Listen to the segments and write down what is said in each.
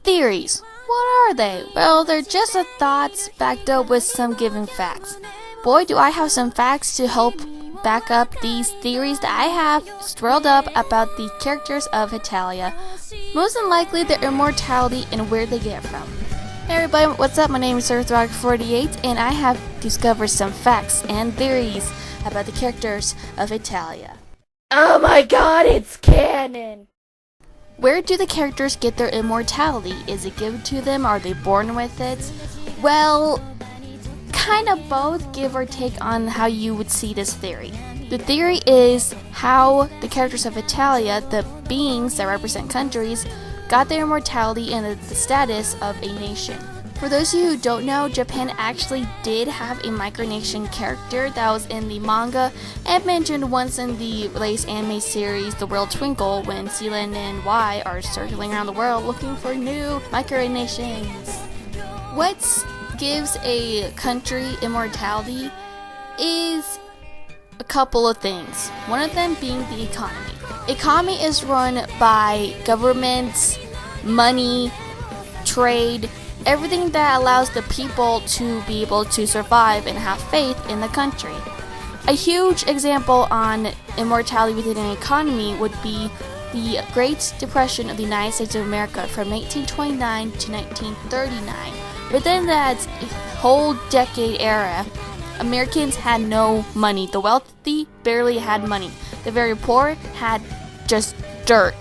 Theories. What are they? Well, they're just the thoughts backed up with some given facts. Boy, do I have some facts to help back up these theories that I have swirled up about the characters of Hetalia. Most than likely their immortality and where they get it from. Hey everybody, what's up? My name is Earthrock48 and I have discovered some facts and theories about the characters of Hetalia. Oh my god, it's canon! Where do the characters get their immortality? Is it given to them? Are they born with it? Well, kind of both, give or take on how you would see this theory. The theory is how the characters of Hetalia, the beings that represent countries, got their immortality and the status of a nation. For those of you who don't know, Japan actually did have a micronation character that was in the manga and mentioned once in the latest anime series The World Twinkle when Sealand and Y are circling around the world looking for new micronations. What gives a country immortality is a couple of things. One of them being the economy. Economy is run by governments, money, trade, everything that allows the people to be able to survive and have faith in the country. A huge example on immortality within an economy would be the Great Depression of the United States of America from 1929 to 1939. Within that whole decade era, Americans had no money. The wealthy barely had money. The very poor had just dirt.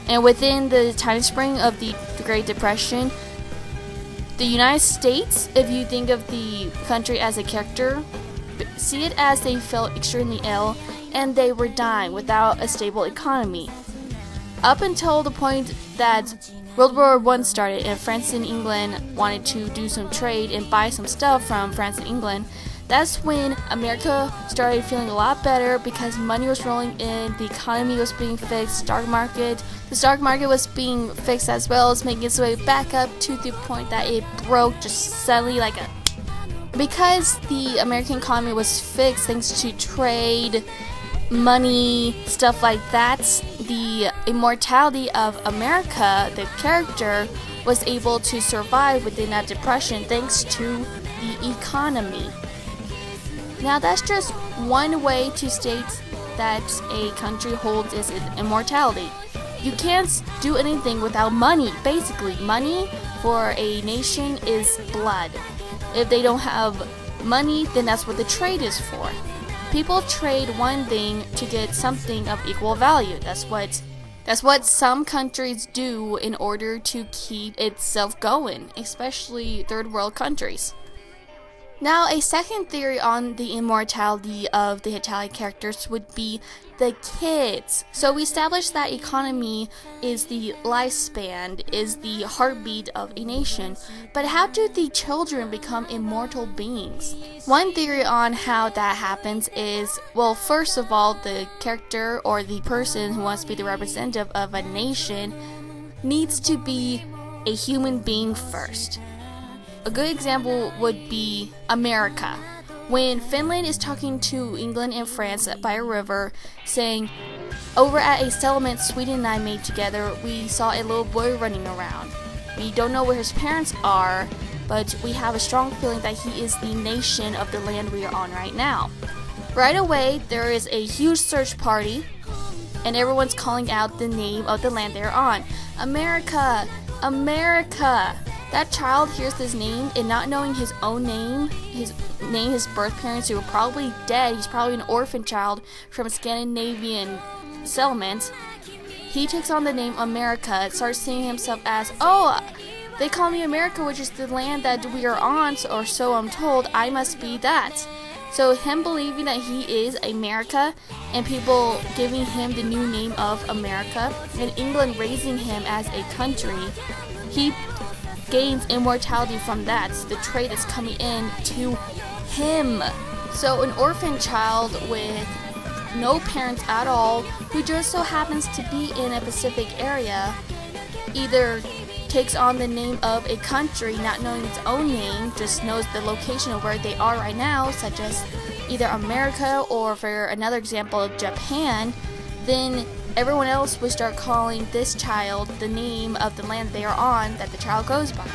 And within the time spring of the Great Depression, the United States, if you think of the country as a character, see it as they felt extremely ill and they were dying without a stable economy. Up until the point that World War I started and France and England wanted to do some trade and buy some stuff from France and England, that's when America started feeling a lot better because money was rolling in, the economy was being fixed, the stock market was being fixed as well as making its way back up to the point that it broke just suddenly because the American economy was fixed thanks to trade, money, stuff like that. The immortality of America, the character, was able to survive within that depression thanks to the economy. Now that's just one way to state that a country holds its immortality. You can't do anything without money. Basically, money for a nation is blood. If they don't have money, then that's what the trade is for. People trade one thing to get something of equal value. That's what some countries do in order to keep itself going, especially third world countries. Now, a second theory on the immortality of the Hetalia characters would be the kids. So we established that economy is the lifespan, is the heartbeat of a nation. But how do the children become immortal beings? One theory on how that happens is, well, first of all, the character or the person who wants to be the representative of a nation needs to be a human being first. A good example would be America. When Finland is talking to England and France by a river, saying, over at a settlement Sweden and I made together, we saw a little boy running around. We don't know where his parents are, but we have a strong feeling that he is the nation of the land we are on right now. Right away, there is a huge search party, and everyone's calling out the name of the land they're on. America! America! That child hears his name and not knowing his own name, his birth parents who were probably dead, he's probably an orphan child from a Scandinavian settlement. He takes on the name America, starts seeing himself as, oh, they call me America, which is the land that we are on, or so I'm told, I must be that. So him believing that he is America and people giving him the new name of America and England raising him as a country, he gains immortality from that. The trait is coming in to him. So an orphan child with no parents at all, who just so happens to be in a Pacific area, either takes on the name of a country, not knowing its own name, just knows the location of where they are right now, such as either America or, for another example, Japan, then everyone else would start calling this child the name of the land they are on that the child goes by.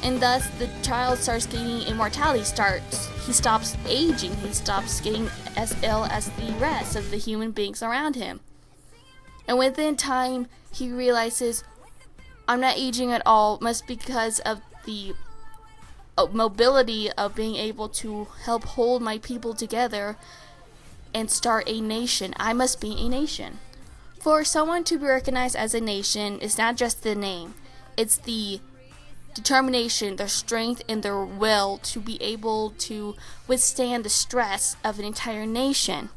And thus the child starts gaining immortality. He stops aging. He stops getting as ill as the rest of the human beings around him. And within time, he realizes, I'm not aging at all, must be because of the mobility of being able to help hold my people together and start a nation. I must be a nation. For someone to be recognized as a nation, it's not just the name. It's the determination, their strength, and their will to be able to withstand the stress of an entire nation.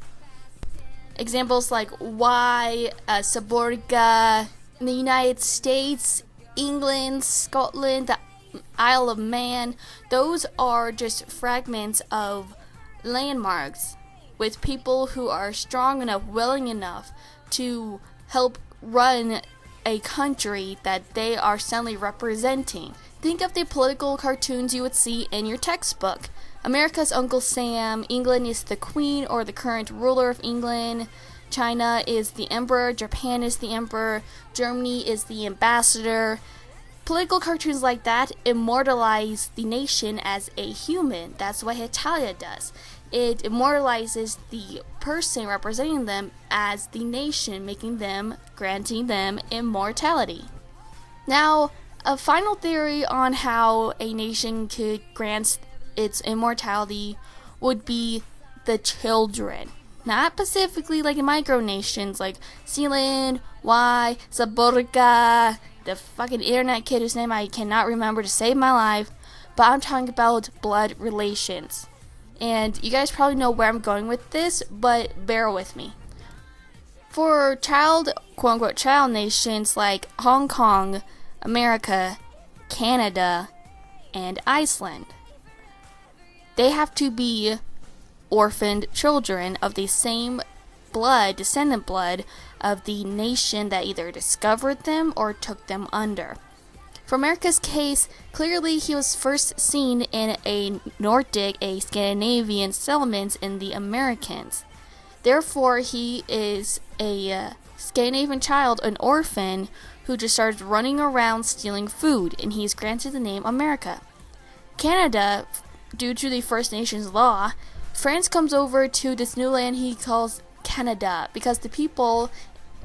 Examples like why Saborga in the United States, England, Scotland, the Isle of Man, those are just fragments of landmarks with people who are strong enough, willing enough to help run a country that they are suddenly representing. Think of the political cartoons you would see in your textbook. America's Uncle Sam, England is the Queen or the current ruler of England, China is the Emperor, Japan is the Emperor, Germany is the Ambassador. Political cartoons like that immortalize the nation as a human. That's what Hetalia does. It immortalizes the person representing them as the nation, granting them immortality. Now, a final theory on how a nation could grant its immortality would be the children. Not specifically like micronations like Sealand, Saborga, the fucking internet kid whose name I cannot remember to save my life, but I'm talking about blood relations. And you guys probably know where I'm going with this, but bear with me. For quote-unquote child nations like Hong Kong, America, Canada, and Iceland, they have to be orphaned children of the same descendant blood of the nation that either discovered them or took them under. For America's case, clearly he was first seen in a Scandinavian settlement in the Americas. Therefore, he is a Scandinavian child, an orphan, who just started running around stealing food, and he's granted the name America. Canada, due to the First Nations law, France comes over to this new land he calls Canada, because the people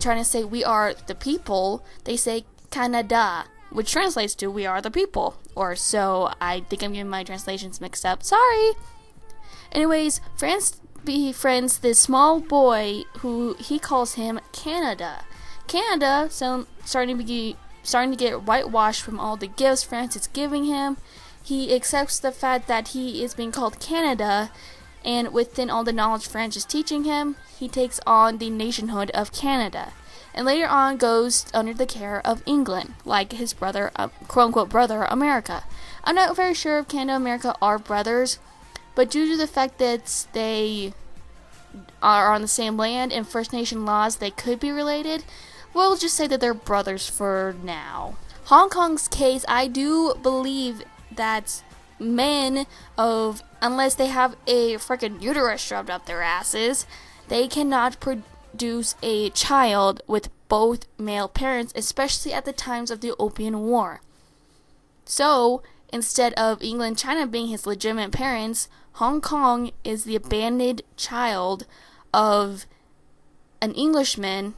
trying to say we are the people, they say Canada, which translates to we are the people, or so. I think I'm getting my translations mixed up, sorry. Anyways, France befriends this small boy who he calls him Canada. Canada, so starting to get whitewashed from all the gifts France is giving him. He accepts the fact that he is being called Canada, and within all the knowledge France is teaching him, he takes on the nationhood of Canada, and later on goes under the care of England, like his brother, quote-unquote brother, America. I'm not very sure if Canada and America are brothers, but due to the fact that they are on the same land and First Nation laws, they could be related. We'll just say that they're brothers for now. Hong Kong's case, I do believe that men unless they have a freaking uterus shoved up their asses, they cannot produce a child with both male parents, especially at the times of the Opium War. So, instead of England, China being his legitimate parents, Hong Kong is the abandoned child of an Englishman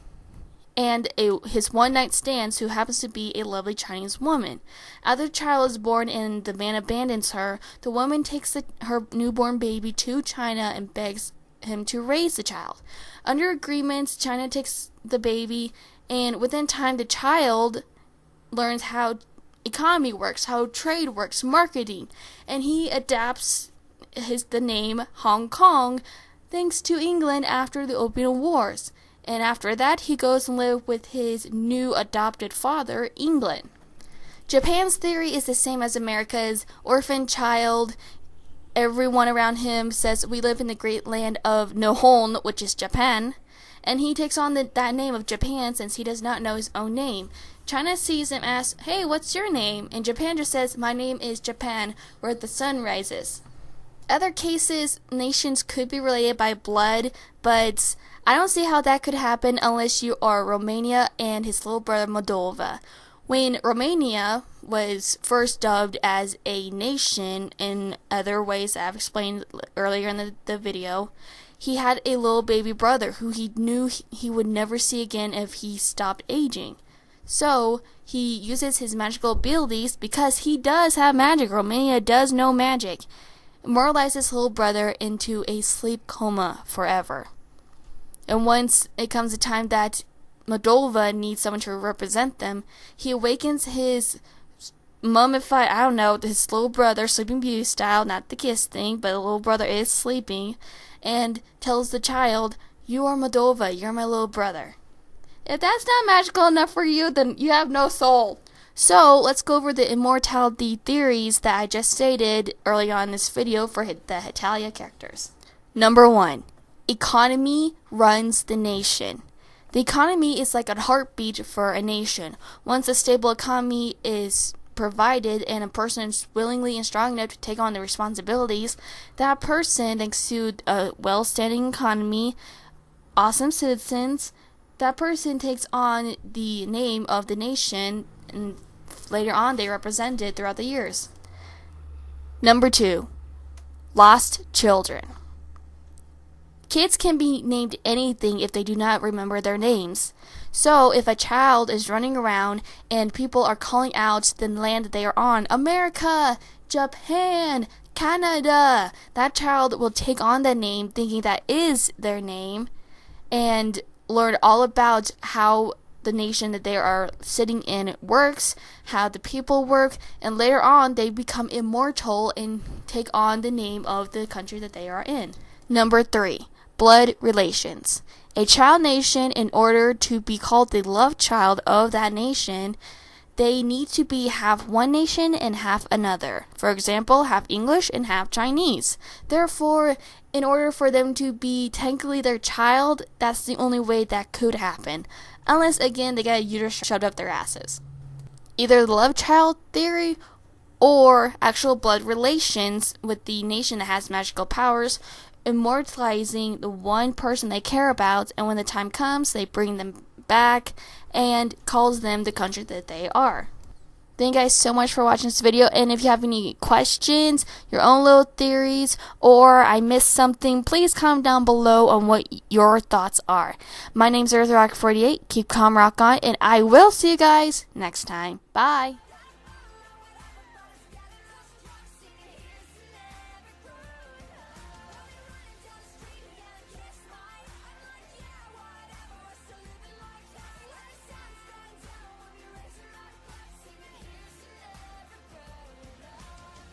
and his one-night stands who happens to be a lovely Chinese woman. After the child is born and the man abandons her, the woman takes her newborn baby to China and begs him to raise the child. Under agreements, China takes the baby, and within time the child learns how economy works, how trade works, marketing, and he adapts the name Hong Kong thanks to England after the Opium Wars. And after that, he goes and lives with his new adopted father, England. Japan's theory is the same as America's. Orphan child. Everyone around him says we live in the great land of Nihon, which is Japan. And he takes on that name of Japan since he does not know his own name. China sees him, asks, hey, what's your name? And Japan just says, my name is Japan, where the sun rises. Other cases, nations could be related by blood, but I don't see how that could happen unless you are Romania and his little brother Moldova. When Romania was first dubbed as a nation in other ways that I've explained earlier in the video, he had a little baby brother who he knew he would never see again if he stopped aging. So he uses his magical abilities because he does have magic. Romania does know magic. Immortalizes his little brother into a sleep coma forever. And once it comes a time that Moldova needs someone to represent them, he awakens his mummified, his little brother, Sleeping Beauty style, not the kiss thing, but the little brother is sleeping, and tells the child, "You are Moldova, you're my little brother." If that's not magical enough for you, then you have no soul. So, let's go over the immortality theories that I just stated early on in this video for the Hetalia characters. Number 1. Economy runs the nation. The economy is like a heartbeat for a nation. Once a stable economy is provided and a person is willingly and strong enough to take on the responsibilities, that person, thanks to a well-standing economy, awesome citizens, that person takes on the name of the nation, and later on they represent it throughout the years. Number 2. Lost children. Kids can be named anything if they do not remember their names. So, if a child is running around and people are calling out the land that they are on, America, Japan, Canada, that child will take on that name thinking that is their name and learn all about how the nation that they are sitting in works, how the people work, and later on they become immortal and take on the name of the country that they are in. Number 3. Blood relations. A child nation, in order to be called the love child of that nation, they need to be half one nation and half another. For example, half English and half Chinese. Therefore, in order for them to be technically their child, that's the only way that could happen. Unless, again, they got a uterus shoved up their asses. Either the love child theory or actual blood relations with the nation that has magical powers, immortalizing the one person they care about, and when the time comes, they bring them back and calls them the country that they are. Thank you guys so much for watching this video, and if you have any questions, your own little theories, or I missed something, please comment down below on what your thoughts are. My name's EarthRock48. Keep calm, rock on, and I will see you guys next time. Bye!